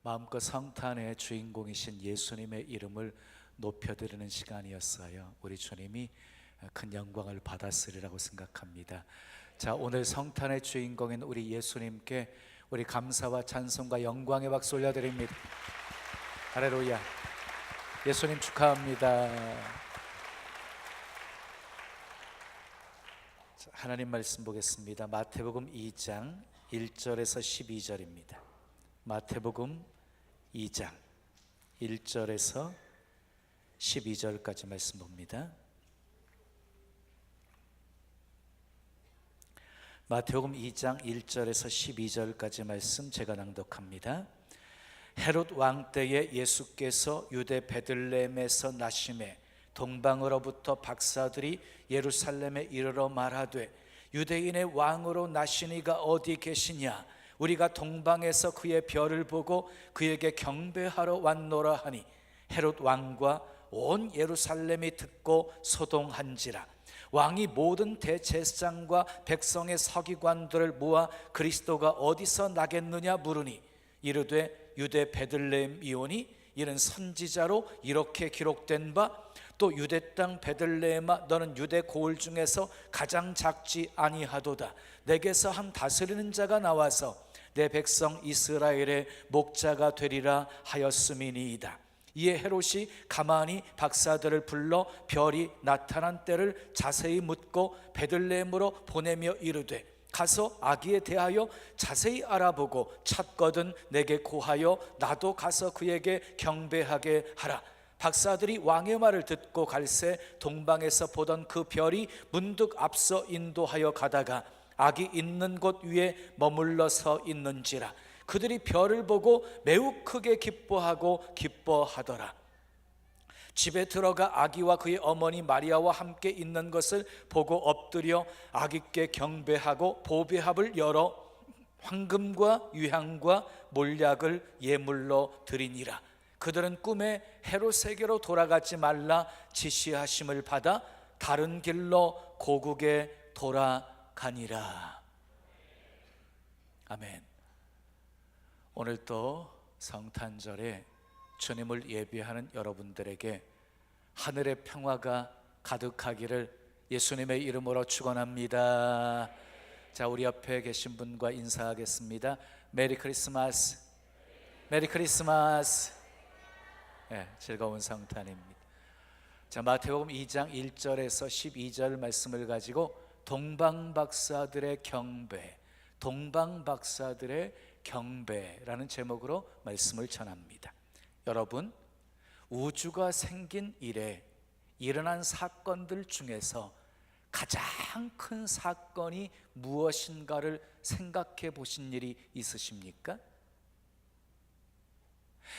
마음껏 성탄의 주인공이신 예수님의 이름을 높여드리는 시간이었어요. 우리 주님이 큰 영광을 받았으리라고 생각합니다. 자, 오늘 성탄의 주인공인 우리 예수님께 우리 감사와 찬송과 영광의 박수 올려드립니다. 할렐루야. 예수님 축하합니다. 자, 하나님 말씀 보겠습니다. 마태복음 2장 1절에서 12절입니다. 마태복음 2장 1절에서 12절까지 말씀 봅니다. 마태복음 2장 1절에서 12절까지 말씀 제가 낭독합니다. 헤롯 왕 때에 예수께서 유대 베들레헴에서 나심에 동방으로부터 박사들이 예루살렘에 이르러 말하되 유대인의 왕으로 나시니가 어디 계시냐? 우리가 동방에서 그의 별을 보고 그에게 경배하러 왔노라 하니 헤롯 왕과 온 예루살렘이 듣고 소동한지라. 왕이 모든 대제사장과 백성의 서기관들을 모아 그리스도가 어디서 나겠느냐 물으니 이르되 유대 베들레헴이오니 이는 선지자로 이렇게 기록된 바 또 유대 땅 베들레헴아 너는 유대 고을 중에서 가장 작지 아니하도다. 내게서 한 다스리는 자가 나와서 내 백성 이스라엘의 목자가 되리라 하였음이니이다. 이에 헤롯이 가만히 박사들을 불러 별이 나타난 때를 자세히 묻고 베들레헴으로 보내며 이르되 가서 아기에 대하여 자세히 알아보고 찾거든 내게 고하여 나도 가서 그에게 경배하게 하라. 박사들이 왕의 말을 듣고 갈새 동방에서 보던 그 별이 문득 앞서 인도하여 가다가 아기 있는 곳 위에 머물러 서 있는지라. 그들이 별을 보고 매우 크게 기뻐하더라. 집에 들어가 아기와 그의 어머니 마리아와 함께 있는 것을 보고 엎드려 아기께 경배하고 보배합을 열어 황금과 유향과 몰약을 예물로 드리니라. 그들은 꿈에 헤롯에게로 돌아가지 말라 지시하심을 받아 다른 길로 고국에 돌아가니라. 아멘. 오늘 또 성탄절에 주님을 예배하는 여러분들에게 하늘의 평화가 가득하기를 예수님의 이름으로 축원합니다. 자, 우리 옆에 계신 분과 인사하겠습니다. 메리 크리스마스. 메리 크리스마스. 네, 즐거운 성탄입니다. 자, 마태복음 2장 1절에서 12절 말씀을 가지고 동방박사들의 경배, 동방박사들의 경배라는 제목으로 말씀을 전합니다. 여러분, 우주가 생긴 이래 일어난 사건들 중에서 가장 큰 사건이 무엇인가를 생각해 보신 일이 있으십니까?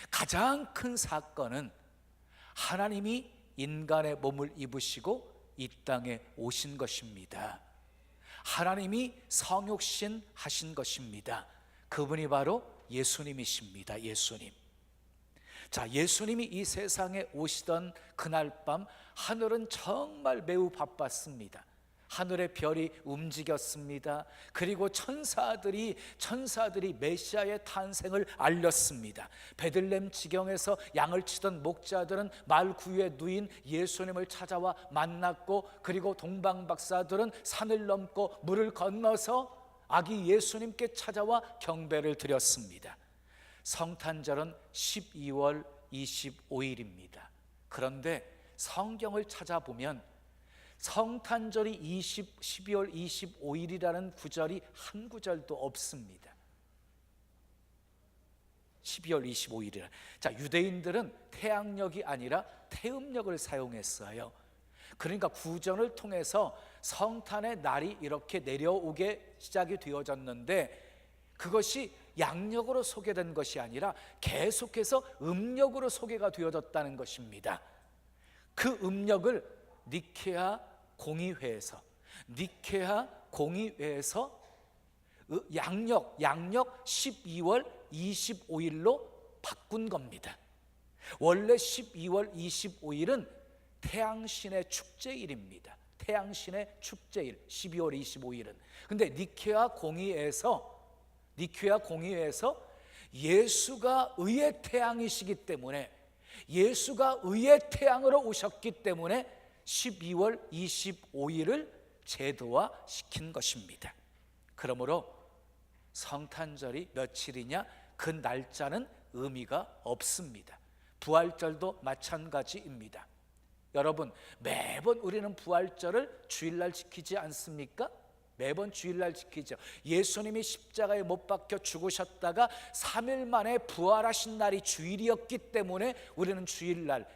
가장 큰 사건은 하나님이 인간의 몸을 입으시고 이 땅에 오신 것입니다. 하나님이 성육신 하신 것입니다. 그분이 바로 예수님이십니다. 예수님. 자, 예수님이 이 세상에 오시던 그날 밤 하늘은 정말 매우 바빴습니다. 하늘의 별이 움직였습니다. 그리고 천사들이 메시아의 탄생을 알렸습니다. 베들레헴 지경에서 양을 치던 목자들은 말 구유에 누인 예수님을 찾아와 만났고, 그리고 동방박사들은 산을 넘고 물을 건너서 아기 예수님께 찾아와 경배를 드렸습니다. 성탄절은 12월 25일입니다. 그런데 성경을 찾아보면 성탄절이 12월 25일이라는 구절이 한 구절도 없습니다. 12월 25일이라. 자, 유대인들은 태양력이 아니라 태음력을 사용했어요. 그러니까 구전을 통해서 성탄의 날이 이렇게 내려오게 시작이 되어졌는데, 그것이 양력으로 소개된 것이 아니라 계속해서 음력으로 소개가 되어졌다는 것입니다. 그 음력을 니케아 공의회에서 양력 12월 25일로 바꾼 겁니다. 원래 12월 25일은 태양신의 축제일입니다. 태양신의 축제일 12월 25일은. 근데 니케아 공의회에서 예수가 의의 태양이시기 때문에, 예수가 의의 태양으로 오셨기 때문에 12월 25일을 제도화시킨 것입니다. 그러므로 성탄절이 며칠이냐 그 날짜는 의미가 없습니다. 부활절도 마찬가지입니다. 여러분, 매번 우리는 부활절을 주일날 지키지 않습니까? 매번 주일날 지키죠. 예수님이 십자가에 못 박혀 죽으셨다가 3일 만에 부활하신 날이 주일이었기 때문에 우리는 주일날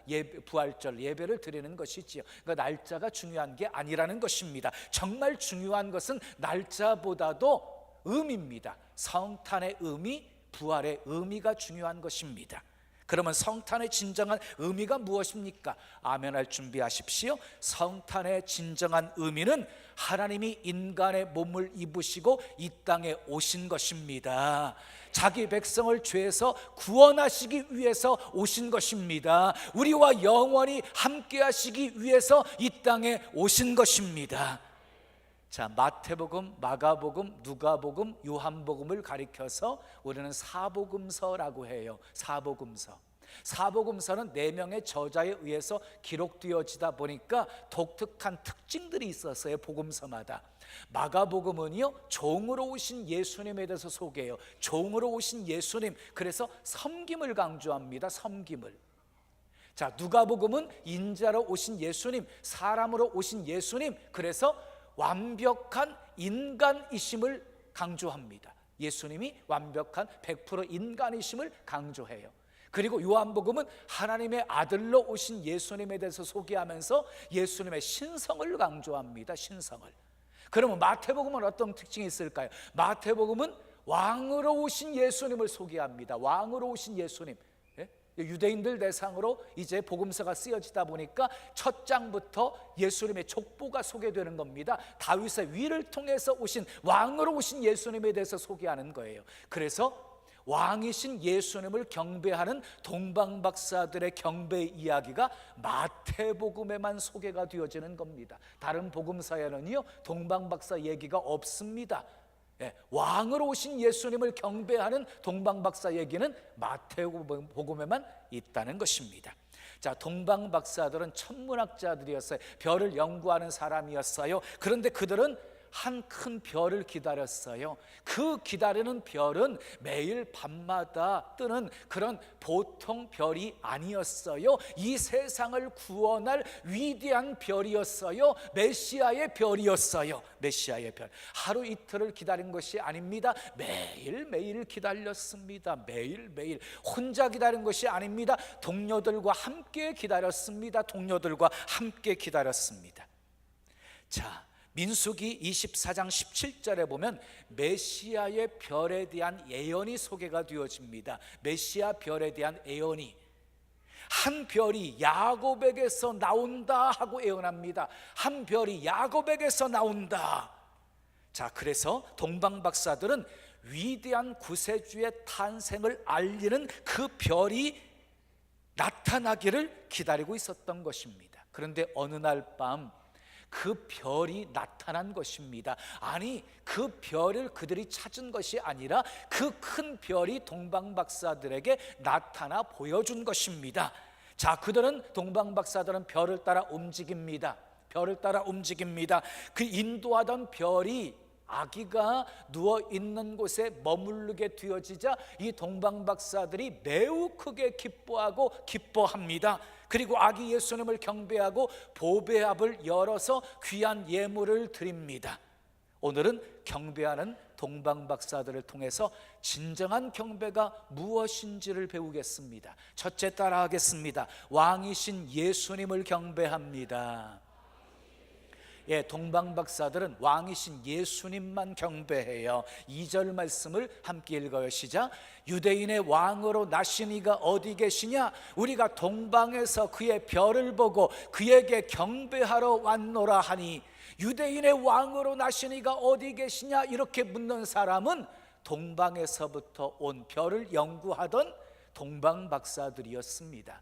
부활절 예배를 드리는 것이지요. 그러니까 날짜가 중요한 게 아니라는 것입니다. 정말 중요한 것은 날짜보다도 의미입니다. 성탄의 의미, 부활의 의미가 중요한 것입니다. 그러면 성탄의 진정한 의미가 무엇입니까? 아멘할 준비하십시오. 성탄의 진정한 의미는 하나님이 인간의 몸을 입으시고 이 땅에 오신 것입니다. 자기 백성을 죄에서 구원하시기 위해서 오신 것입니다. 우리와 영원히 함께 하시기 위해서 이 땅에 오신 것입니다. 자, 마태복음, 마가복음, 누가복음, 요한복음을 가리켜서 우리는 사복음서라고 해요. 사복음서는 4명의 저자에 의해서 기록되어지다 보니까 독특한 특징들이 있었어요. 복음서마다. 마가복음은요, 종으로 오신 예수님에 대해서 소개해요. 종으로 오신 예수님, 그래서 섬김을 강조합니다. 섬김을. 자, 누가복음은 인자로 오신 예수님, 사람으로 오신 예수님, 그래서 완벽한 인간이심을 강조합니다. 예수님이 완벽한 100% 인간이심을 강조해요. 그리고 요한복음은 하나님의 아들로 오신 예수님에 대해서 소개하면서 예수님의 신성을 강조합니다. 신성을. 그러면 마태복음은 어떤 특징이 있을까요? 마태복음은 왕으로 오신 예수님을 소개합니다. 왕으로 오신 예수님. 유대인들 대상으로 이제 복음서가 쓰여지다 보니까 첫 장부터 예수님의 족보가 소개되는 겁니다. 다윗의 위를 통해서 오신 왕으로 오신 예수님에 대해서 소개하는 거예요. 그래서 왕이신 예수님을 경배하는 동방박사들의 경배 이야기가 마태복음에만 소개가 되어지는 겁니다. 다른 복음서에는요, 동방박사 얘기가 없습니다. 왕으로 오신 예수님을 경배하는 동방박사 얘기는 마태복음에만 있다는 것입니다. 자, 동방박사들은 천문학자들이었어요. 별을 연구하는 사람이었어요. 그런데 그들은 한 큰 별을 기다렸어요. 그 기다리는 별은 매일 밤마다 뜨는 그런 보통 별이 아니었어요. 이 세상을 구원할 위대한 별이었어요. 메시아의 별이었어요. 메시아의 별. 하루 이틀을 기다린 것이 아닙니다. 매일매일 기다렸습니다. 매일매일. 혼자 기다린 것이 아닙니다. 동료들과 함께 기다렸습니다. 동료들과 함께 기다렸습니다. 자, 민수기 24장 17절에 보면 메시아의 별에 대한 예언이 소개가 되어집니다. 메시아 별에 대한 예언이, 한 별이 야곱에게서 나온다 하고 예언합니다. 한 별이 야곱에게서 나온다. 자, 그래서 동방박사들은 위대한 구세주의 탄생을 알리는 그 별이 나타나기를 기다리고 있었던 것입니다. 그런데 어느 날 밤 그 별이 나타난 것입니다. 아니, 그 별을 그들이 찾은 것이 아니라 그 큰 별이 동방박사들에게 나타나 보여준 것입니다. 자, 동방박사들은 별을 따라 움직입니다. 별을 따라 움직입니다. 그 인도하던 별이 아기가 누워있는 곳에 머무르게 되어지자 이 동방박사들이 매우 크게 기뻐합니다. 그리고 아기 예수님을 경배하고 보배합을 열어서 귀한 예물을 드립니다. 오늘은 경배하는 동방박사들을 통해서 진정한 경배가 무엇인지를 배우겠습니다. 첫째, 따라하겠습니다. 왕이신 예수님을 경배합니다. 동방박사들은 왕이신 예수님만 경배해요. 2절 말씀을 함께 읽어요. 시작. 유대인의 왕으로 나신 이가 어디 계시냐? 우리가 동방에서 그의 별을 보고 그에게 경배하러 왔노라 하니. 유대인의 왕으로 나신 이가 어디 계시냐? 이렇게 묻는 사람은 동방에서부터 온 별을 연구하던 동방박사들이었습니다.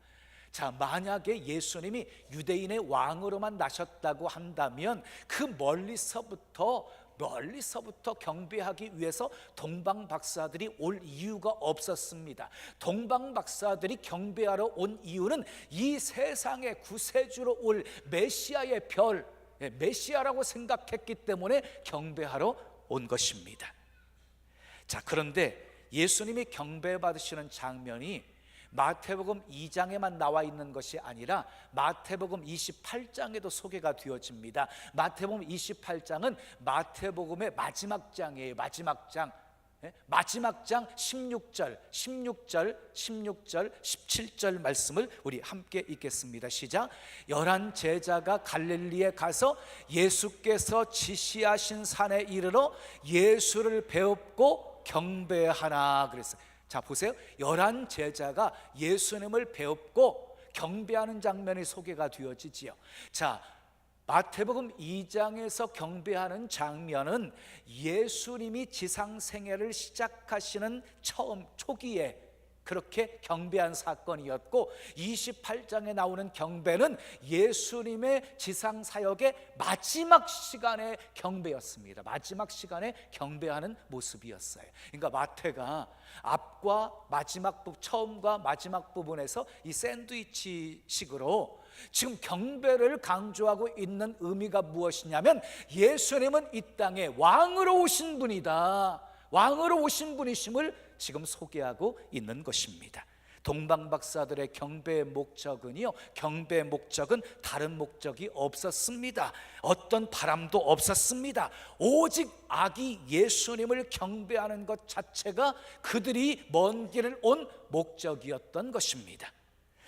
자, 만약에 예수님이 유대인의 왕으로만 나셨다고 한다면 그 멀리서부터 멀리서부터 경배하기 위해서 동방 박사들이 올 이유가 없었습니다. 동방 박사들이 경배하러 온 이유는 이 세상의 구세주로 올 메시아의 별, 메시아라고 생각했기 때문에 경배하러 온 것입니다. 자, 그런데 예수님이 경배받으시는 장면이 마태복음 2장에만 나와 있는 것이 아니라 마태복음 28장에도 소개가 되어집니다. 마태복음 28장은 마태복음의 마지막 장이에요. 마지막 장. 마지막 장 16절, 17절 말씀을 우리 함께 읽겠습니다. 시작. 11 제자가 갈릴리에 가서 예수께서 지시하신 산에 이르러 예수를 배웁고 경배하나 그랬어요. 자, 보세요. 11 제자가 예수님을 배웁고 경배하는 장면이 소개가 되어지지요. 자, 마태복음 2장에서 경배하는 장면은 예수님이 지상생애를 시작하시는 초기에 그렇게 경배한 사건이었고, 28장에 나오는 경배는 예수님의 지상사역의 마지막 시간의 경배였습니다. 마지막 시간에 경배하는 모습이었어요. 그러니까 마태가 앞과 마지막 부분, 처음과 마지막 부분에서 이 샌드위치식으로 지금 경배를 강조하고 있는 의미가 무엇이냐면, 예수님은 이 땅에 왕으로 오신 분이다, 왕으로 오신 분이심을 지금 소개하고 있는 것입니다. 동방박사들의 경배의 목적은요, 경배의 목적은 다른 목적이 없었습니다. 어떤 바람도 없었습니다. 오직 아기 예수님을 경배하는 것 자체가 그들이 먼 길을 온 목적이었던 것입니다.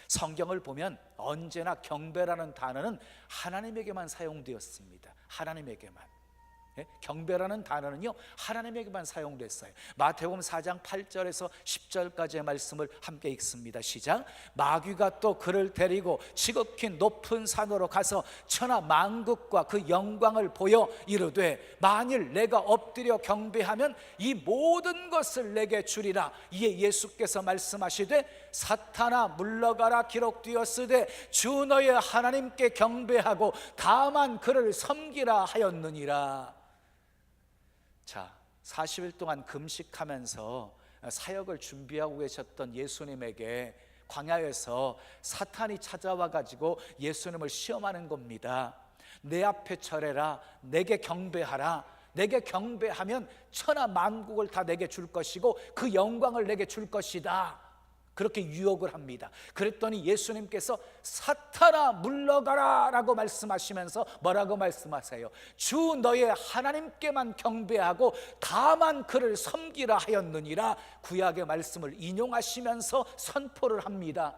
성경을 보면 언제나 경배라는 단어는 하나님에게만 사용되었습니다. 하나님에게만. 경배라는 단어는요, 하나님에게만 사용됐어요. 마태복음 4장 8절에서 10절까지의 말씀을 함께 읽습니다. 시작. 마귀가 또 그를 데리고 지극히 높은 산으로 가서 천하 만국과 그 영광을 보여 이르되, 만일 내가 엎드려 경배하면 이 모든 것을 내게 주리라. 이에 예수께서 말씀하시되, 사탄아 물러가라, 기록되었으되 주 너의 하나님께 경배하고 다만 그를 섬기라 하였느니라. 자, 40일 동안 금식하면서 사역을 준비하고 계셨던 예수님에게 광야에서 사탄이 찾아와 가지고 예수님을 시험하는 겁니다. 내 앞에 절해라, 내게 경배하라, 내게 경배하면 천하 만국을 다 내게 줄 것이고 그 영광을 내게 줄 것이다, 그렇게 유혹을 합니다. 그랬더니 예수님께서 사탄아 물러가라 라고 말씀하시면서 뭐라고 말씀하세요? 주 너의 하나님께만 경배하고 다만 그를 섬기라 하였느니라. 구약의 말씀을 인용하시면서 선포를 합니다.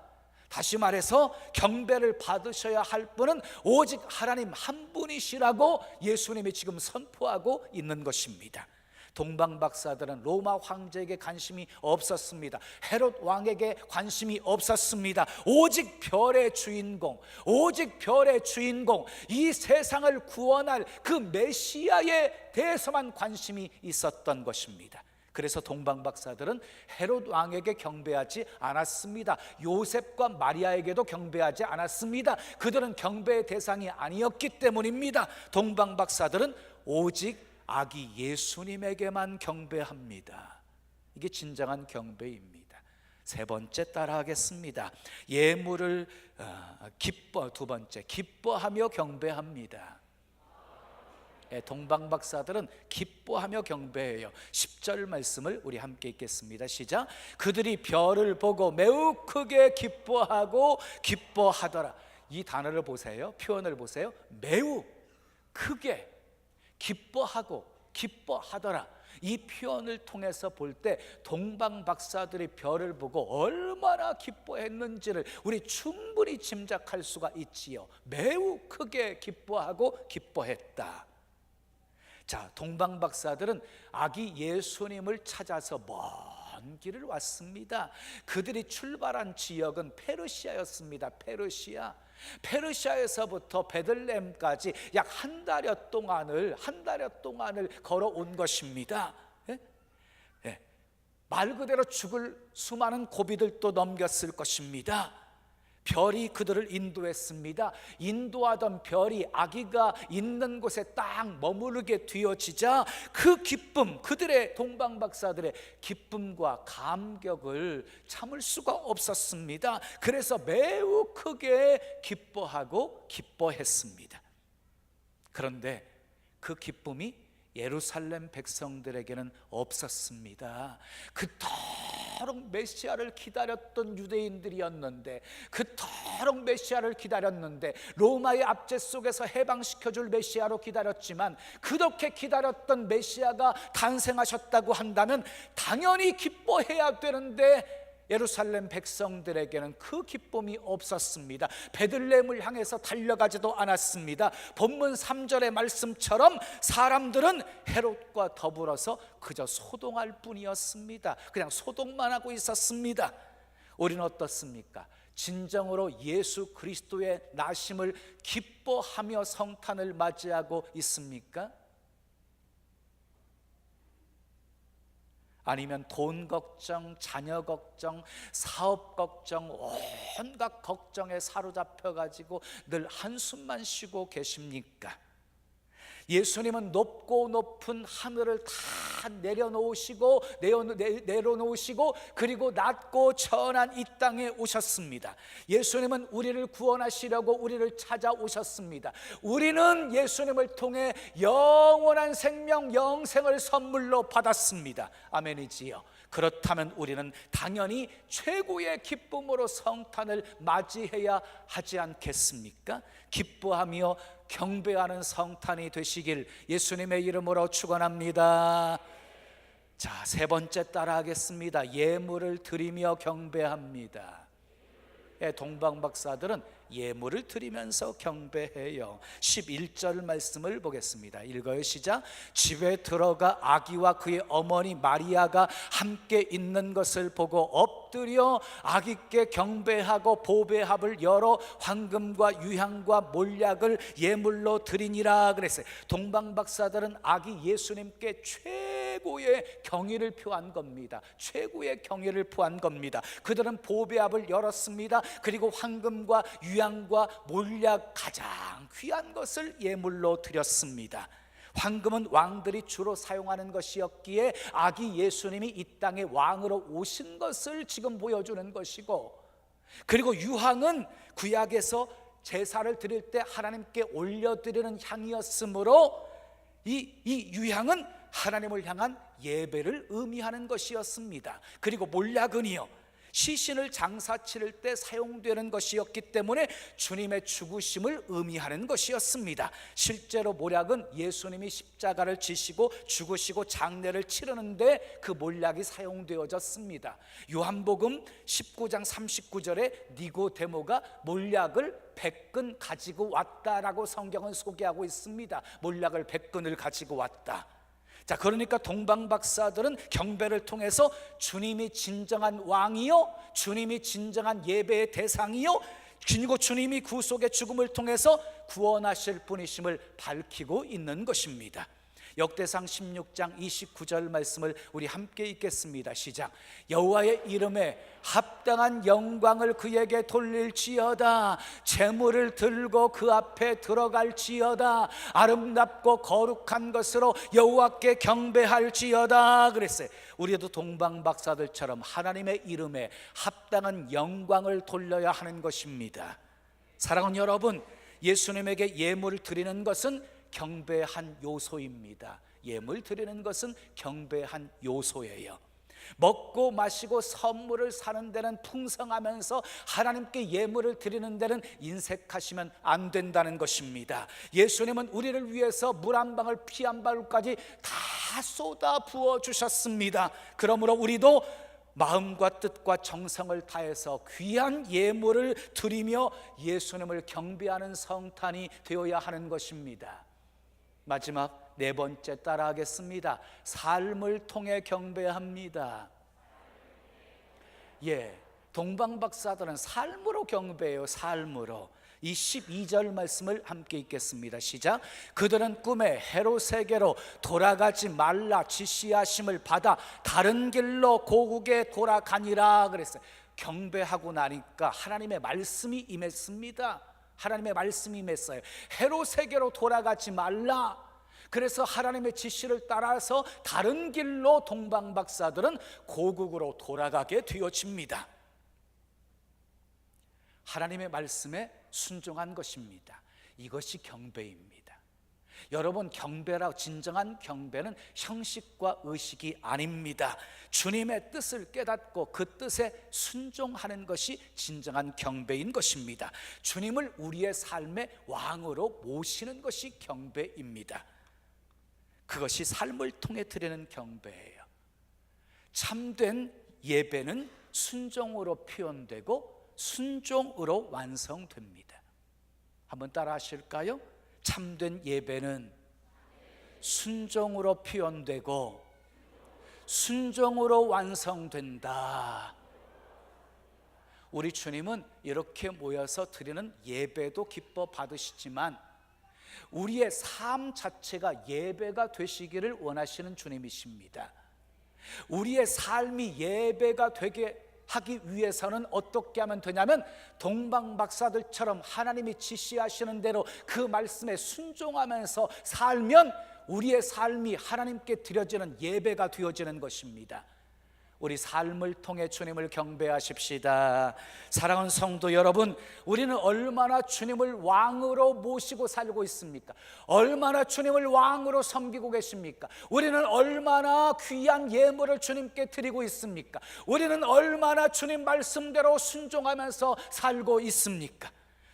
다시 말해서 경배를 받으셔야 할 분은 오직 하나님 한 분이시라고 예수님이 지금 선포하고 있는 것입니다. 동방박사들은 로마 황제에게 관심이 없었습니다. 헤롯 왕에게 관심이 없었습니다. 오직 별의 주인공, 오직 별의 주인공, 이 세상을 구원할 그 메시아에 대해서만 관심이 있었던 것입니다. 그래서 동방박사들은 헤롯 왕에게 경배하지 않았습니다. 요셉과 마리아에게도 경배하지 않았습니다. 그들은 경배의 대상이 아니었기 때문입니다. 동방박사들은 오직 아기 예수님에게만 경배합니다. 이게 진정한 경배입니다. 세 번째 따라하겠습니다. 예물을 두 번째 기뻐하며 경배합니다. 동방박사들은 기뻐하며 경배해요. 10절 말씀을 우리 함께 읽겠습니다. 시작. 그들이 별을 보고 매우 크게 기뻐하고 기뻐하더라. 이 단어를 보세요. 표현을 보세요. 매우 크게 기뻐하고 기뻐하더라. 이 표현을 통해서 볼 때 동방박사들이 별을 보고 얼마나 기뻐했는지를 우리 충분히 짐작할 수가 있지요. 매우 크게 기뻐하고 기뻐했다. 자, 동방박사들은 아기 예수님을 찾아서 먼 길을 왔습니다. 그들이 출발한 지역은 페르시아였습니다. 페르시아에서부터 베들레헴까지 약 한 달여 동안을 걸어온 것입니다. 말 그대로 죽을 수많은 고비들도 넘겼을 것입니다. 별이 그들을 인도했습니다. 인도하던 별이 아기가 있는 곳에 딱 머무르게 되어지자 그 기쁨, 그들의 동방박사들의 기쁨과 감격을 참을 수가 없었습니다. 그래서 매우 크게 기뻐하고 기뻐했습니다. 그런데 그 기쁨이 예루살렘 백성들에게는 없었습니다. 그토록 메시아를 기다렸던 유대인들이었는데, 그토록 메시아를 기다렸는데, 로마의 압제 속에서 해방시켜줄 메시아로 기다렸지만, 그렇게 기다렸던 메시아가 탄생하셨다고 한다면 당연히 기뻐해야 되는데 예루살렘 백성들에게는 그 기쁨이 없었습니다. 베들레헴을 향해서 달려가지도 않았습니다. 본문 3절의 말씀처럼 사람들은 헤롯과 더불어서 그저 소동할 뿐이었습니다. 그냥 소동만 하고 있었습니다. 우리는 어떻습니까? 진정으로 예수 그리스도의 나심을 기뻐하며 성탄을 맞이하고 있습니까? 아니면 돈 걱정, 자녀 걱정, 사업 걱정, 온갖 걱정에 사로잡혀가지고 늘 한숨만 쉬고 계십니까? 예수님은 높고 높은 하늘을 다 내려놓으시고 그리고 낮고 천한 이 땅에 오셨습니다. 예수님은 우리를 구원하시려고 우리를 찾아오셨습니다. 우리는 예수님을 통해 영원한 생명, 영생을 선물로 받았습니다. 아멘이지요. 그렇다면 우리는 당연히 최고의 기쁨으로 성탄을 맞이해야 하지 않겠습니까? 기뻐하며 경배하는 성탄이 되시길 예수님의 이름으로 축원합니다. 자, 세 번째 따라하겠습니다. 예물을 드리며 경배합니다. 동방박사들은 예물을 드리면서 경배해요. 11절 말씀을 보겠습니다. 읽어요. 시작. 집에 들어가 아기와 그의 어머니 마리아가 함께 있는 것을 보고 엎드려 아기께 경배하고 보배합을 열어 황금과 유향과 몰약을 예물로 드리니라 그랬어요. 동방박사들은 아기 예수님께 최고의 경의를 표한 겁니다. 최고의 경의를 표한 겁니다. 그들은 보배합을 열었습니다. 그리고 황금과 유향과 몰약, 가장 귀한 것을 예물로 드렸습니다. 황금은 왕들이 주로 사용하는 것이었기에 아기 예수님이 이 땅에 왕으로 오신 것을 지금 보여주는 것이고, 그리고 유향은 구약에서 제사를 드릴 때 하나님께 올려드리는 향이었으므로 이 유향은 하나님을 향한 예배를 의미하는 것이었습니다. 그리고 몰약은요, 시신을 장사 치를 때 사용되는 것이었기 때문에 주님의 죽으심을 의미하는 것이었습니다. 실제로 몰약은 예수님이 십자가를 지시고 죽으시고 장례를 치르는데 그 몰약이 사용되어졌습니다. 요한복음 19장 39절에 니고데모가 몰약을 100근 가지고 왔다라고 성경은 소개하고 있습니다. 몰약을 100근을 가지고 왔다. 자, 그러니까 동방박사들은 경배를 통해서 주님이 진정한 왕이요, 주님이 진정한 예배의 대상이요, 그리고 주님이 구속의 죽음을 통해서 구원하실 분이심을 밝히고 있는 것입니다. 역대상 16장 29절 말씀을 우리 함께 읽겠습니다. 시작. 여호와의 이름에 합당한 영광을 그에게 돌릴지어다. 제물을 들고 그 앞에 들어갈지어다. 아름답고 거룩한 것으로 여호와께 경배할지어다 그랬어요. 우리도 동방박사들처럼 하나님의 이름에 합당한 영광을 돌려야 하는 것입니다. 사랑하는 여러분, 예수님에게 예물을 드리는 것은 경배한 요소입니다. 예물 드리는 것은 경배한 요소예요. 먹고 마시고 선물을 사는 데는 풍성하면서 하나님께 예물을 드리는 데는 인색하시면 안 된다는 것입니다. 예수님은 우리를 위해서 물 한 방울 피 한 방울까지 다 쏟아 부어 주셨습니다. 그러므로 우리도 마음과 뜻과 정성을 다해서 귀한 예물을 드리며 예수님을 경배하는 성탄이 되어야 하는 것입니다. 마지막 네 번째 따라하겠습니다. 삶을 통해 경배합니다. 동방박사들은 삶으로 경배해요. 삶으로. 이 12절 말씀을 함께 읽겠습니다. 시작. 그들은 꿈에 헤롯에게로 돌아가지 말라 지시하심을 받아 다른 길로 고국에 돌아가니라 그랬어요. 경배하고 나니까 하나님의 말씀이 임했습니다. 하나님의 말씀이 임했어요. 헤롯에게로 돌아가지 말라. 그래서 하나님의 지시를 따라서 다른 길로 동방박사들은 고국으로 돌아가게 되어집니다. 하나님의 말씀에 순종한 것입니다. 이것이 경배입니다. 여러분, 경배라, 진정한 경배는 형식과 의식이 아닙니다. 주님의 뜻을 깨닫고 그 뜻에 순종하는 것이 진정한 경배인 것입니다. 주님을 우리의 삶의 왕으로 모시는 것이 경배입니다. 그것이 삶을 통해 드리는 경배예요. 참된 예배는 순종으로 표현되고 순종으로 완성됩니다. 한번 따라 하실까요? 참된 예배는 순종으로 표현되고 순종으로 완성된다. 우리 주님은 이렇게 모여서 드리는 예배도 기뻐 받으시지만 우리의 삶 자체가 예배가 되시기를 원하시는 주님이십니다. 우리의 삶이 예배가 되게 하기 위해서는 어떻게 하면 되냐면 동방박사들처럼 하나님이 지시하시는 대로 그 말씀에 순종하면서 살면 우리의 삶이 하나님께 드려지는 예배가 되어지는 것입니다. 우리 삶을 통해 주님을 경배하십시다. 사랑하는 성도 여러분, 우리는 얼마나 주님을 왕으로 모시고 살고 있습니까? 얼마나 주님을 왕으로 섬기고 계십니까? 우리는 얼마나 귀한 예물을 주님께 드리고 있습니까? 우리는 얼마나 주님 말씀대로 순종하면서 살고 있습니까?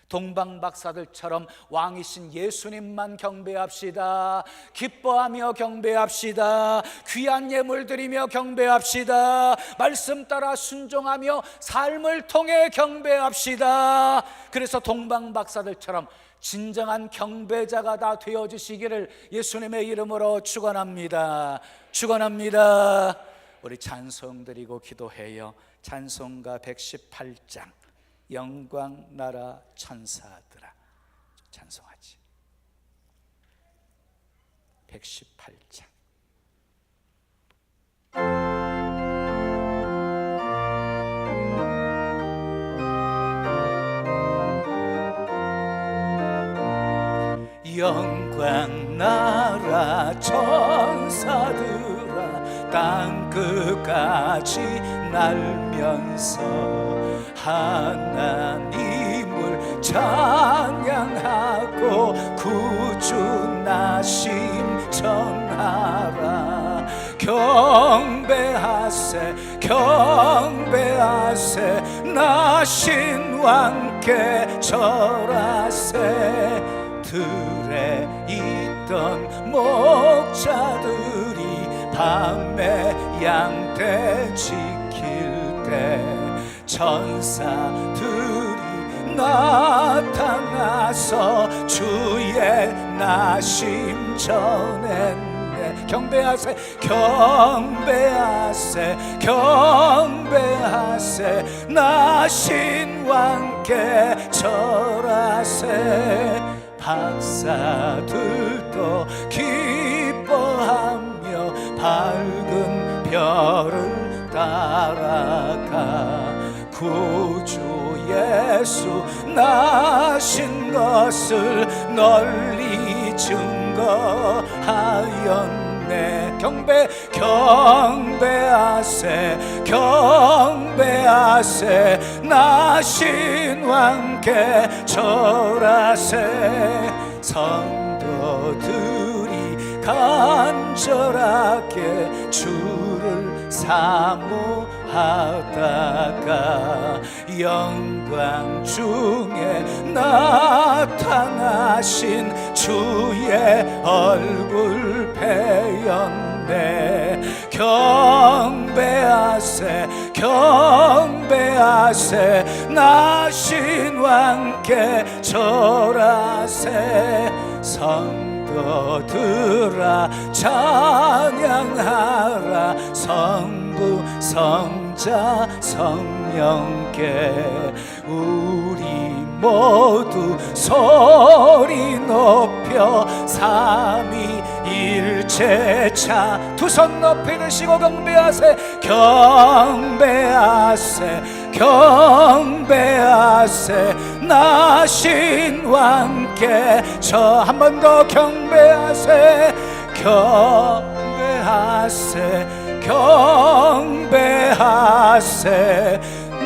동방박사들처럼 왕이신 예수님만 경배합시다. 기뻐하며 경배합시다. 귀한 예물 드리며 경배합시다. 말씀 따라 순종하며 삶을 통해 경배합시다. 그래서 동방박사들처럼 진정한 경배자가 다 되어주시기를 예수님의 이름으로 축원합니다. 축원합니다. 우리 찬송 드리고 기도해요. 찬송가 118장 영광 나라 천사들아, 찬송하지. 118장. 영광 나라 천사들아, 땅 끝까지 날면서 하나님을 찬양하고 구주 나심 전하라. 경배하세 경배하세 나신 왕께 절하세. 들에 있던 목자들이 밤에 양떼 지킬 때 천사들이 나타나서 주의 나심 전했네. 경배하세 경배하세 경배하세 나신 왕께 절하세. 박사들도 기뻐하며 밝은 별을 따라가 구주 예수 나신 것을 널리 증거하였네. 경배하세 경배하세 나신 왕께 절하세. 성도들이 간절하게 주를 사모하다가 영광 중에 나타나신 주의 얼굴 배웠네. 경배하세 경배하세 나신 왕께 절하세. 성도들아 찬양하라. 성부 성자 성령께 우리 모두 소리 높여 삼위일체차 두 손 높이 드시고 경배하세 경배하세 경배하세 나신 왕께 저 한 번 더 경배하세 경배하세 경배하세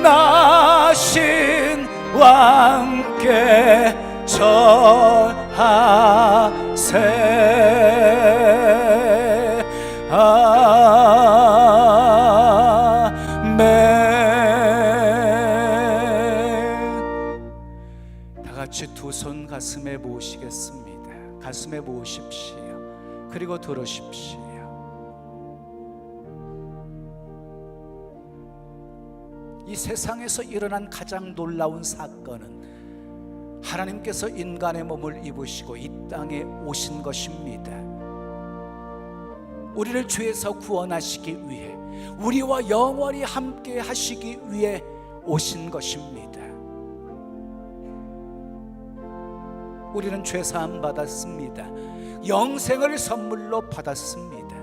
나신 왕께 절하세 아멘. 다 같이 두 손 가슴에 모으시겠습니다. 가슴에 모으십시오. 그리고 들으십시오. 이 세상에서 일어난 가장 놀라운 사건은 하나님께서 인간의 몸을 입으시고 이 땅에 오신 것입니다. 우리를 죄에서 구원하시기 위해, 우리와 영원히 함께 하시기 위해 오신 것입니다. 우리는 죄 사함 받았습니다. 영생을 선물로 받았습니다.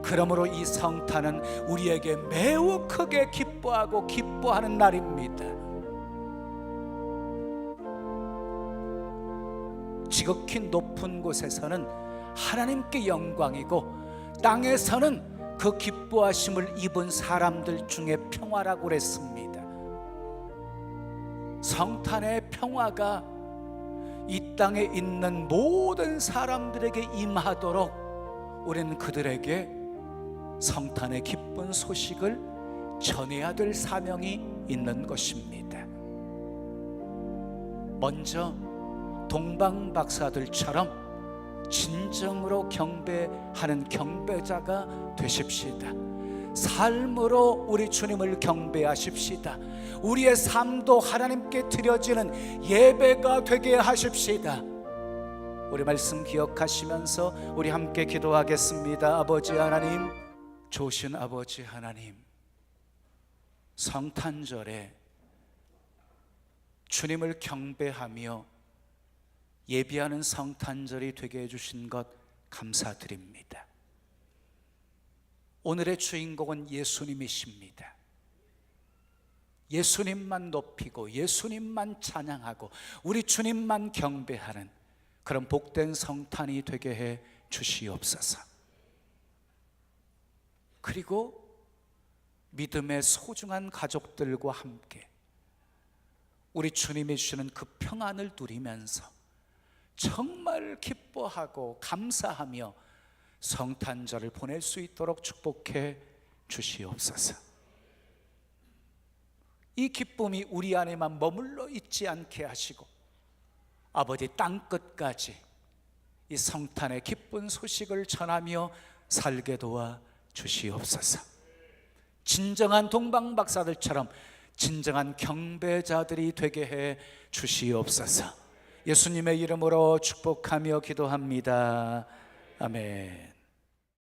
그러므로 이 성탄은 우리에게 매우 크게 기뻐하는 날입니다. 지극히 높은 곳에서는 하나님께 영광이고, 땅에서는 그 기뻐하심을 입은 사람들 중에 평화라고 그랬습니다. 성탄의 평화가 이 땅에 있는 모든 사람들에게 임하도록 우리는 그들에게 성탄의 기쁜 소식을 전해야 될 사명이 있는 것입니다. 먼저 동방박사들처럼 진정으로 경배하는 경배자가 되십시다. 삶으로 우리 주님을 경배하십시다. 우리의 삶도 하나님께 드려지는 예배가 되게 하십시다. 우리 말씀 기억하시면서 우리 함께 기도하겠습니다. 아버지 하나님, 좋으신 아버지 하나님, 성탄절에 주님을 경배하며 예비하는 성탄절이 되게 해주신 것 감사드립니다. 오늘의 주인공은 예수님이십니다. 예수님만 높이고 예수님만 찬양하고 우리 주님만 경배하는 그런 복된 성탄이 되게 해 주시옵소서. 그리고 믿음의 소중한 가족들과 함께 우리 주님이 주시는 그 평안을 누리면서 정말 기뻐하고 감사하며 성탄절을 보낼 수 있도록 축복해 주시옵소서. 이 기쁨이 우리 안에만 머물러 있지 않게 하시고 아버지 땅끝까지 이 성탄의 기쁜 소식을 전하며 살게 도와 주시옵소서. 진정한 동방박사들처럼 진정한 경배자들이 되게 해 주시옵소서. 예수님의 이름으로 축복하며 기도합니다. 아멘.